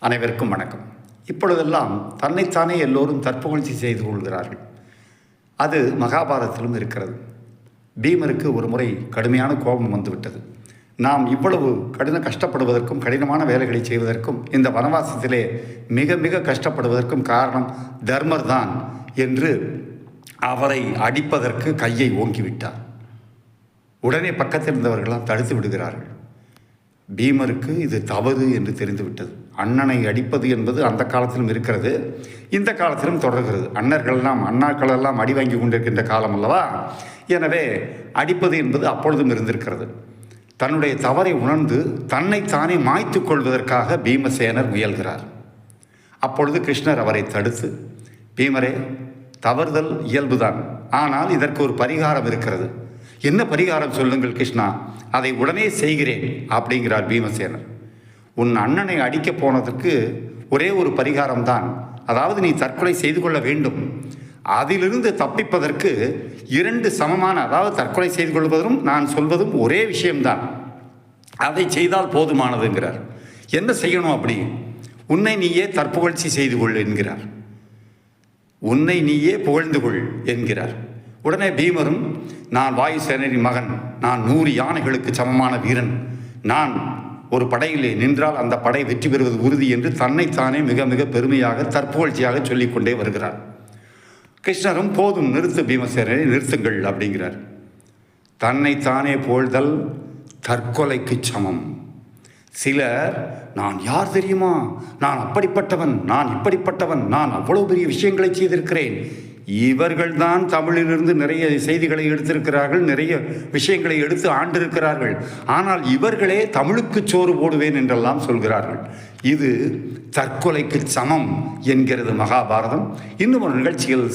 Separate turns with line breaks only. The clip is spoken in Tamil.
அனைவருக்கும் வணக்கம். இப்பொழுதெல்லாம் தன்னைத்தானே எல்லோரும் தற்புகழ்ச்சி செய்து கொள்கிறார்கள். அது மகாபாரதத்திலும் இருக்கிறது. பீமருக்கு ஒரு முறை கடுமையான கோபம் வந்துவிட்டது. நாம் இவ்வளவு கஷ்டப்படுவதற்கும் கடினமான வேலைகளை செய்வதற்கும் இந்த வனவாசத்திலே மிக மிக கஷ்டப்படுவதற்கும் காரணம் தர்மர் தான் என்று அவரை அடிப்பதற்கு கையை ஓங்கிவிட்டார். உடனே பக்கத்தில் இருந்தவர்களாம் தடுத்து விடுகிறார்கள். பீமருக்கு இது தவறு என்று தெரிந்துவிட்டது. அண்ணனை அடிப்பது என்பது அந்த காலத்திலும் இருக்கிறது, இந்த காலத்திலும் தொடர்கிறது. அண்ணாக்களெல்லாம் அடி வாங்கி கொண்டிருக்கின்ற காலம் அல்லவா. எனவே அடிப்பது என்பது அப்பொழுதும் இருந்திருக்கிறது. தன்னுடைய தவறை உணர்ந்து தன்னைத்தானே மாய்த்து கொள்வதற்காக பீமசேனர் முயல்கிறார். அப்பொழுது கிருஷ்ணர் அவரை தடுத்து, பீமரே, தவறுதல் இயல்புதான், ஆனால் இதற்கு ஒரு பரிகாரம் இருக்கிறது. என்ன பரிகாரம் சொல்லுங்கள் கிருஷ்ணா, அதை உடனே செய்கிறேன் அப்படிங்கிறார் பீமசேனர். உன் அண்ணனை அடிக்கப் போனதற்கு ஒரே ஒரு பரிகாரம்தான், அதாவது நீ தற்கொலை செய்து கொள்ள வேண்டும். அதிலிருந்து தப்பிப்பதற்கு இரண்டு சமமான, அதாவது தற்கொலை செய்து கொள்வதும் நான் சொல்வதும் ஒரே விஷயம்தான், அதை செய்தால் போதுமானதுங்கிறார். என்ன செய்யணும் அப்படி? உன்னை நீயே தற்புகழ்ச்சி செய்து கொள் என்கிறார். உன்னை நீயே புகழ்ந்து கொள் என்கிறார். உடனே பீமரும், நான் வாயுசேனரின் மகன், நான் 100 யானைகளுக்கு சமமான வீரன், நான் ஒரு படையிலே நின்றால் அந்த படை வெற்றி பெறுவது உறுதி என்று தன்னைத்தானே மிக மிக பெருமையாக தற்புகழ்ச்சியாக சொல்லிக்கொண்டே வருகிறார். கிருஷ்ணரும், போதும் நிறுத்து பீமசேனரை, நிறுத்துங்கள் அப்படிங்கிறார். தன்னைத்தானே புகழ்தல் தற்கொலைக்கு சமம். சிலர், நான் யார் தெரியுமா, நான் அப்படிப்பட்டவன், நான் இப்படிப்பட்டவன், நான் அவ்வளவு பெரிய விஷயங்களை செய்திருக்கிறேன். இவர்கள்தான் தமிழிலிருந்து நிறைய செய்திகளை எடுத்திருக்கிறார்கள், நிறைய விஷயங்களை எடுத்து ஆண்டிருக்கிறார்கள். ஆனால் இவர்களே தமிழுக்கு சோறு போடுவேன் என்றெல்லாம் சொல்கிறார்கள். இது தற்கொலைக்கு சமம் என்கிறது மகாபாரதம். இன்னும் ஒரு நிகழ்ச்சியில்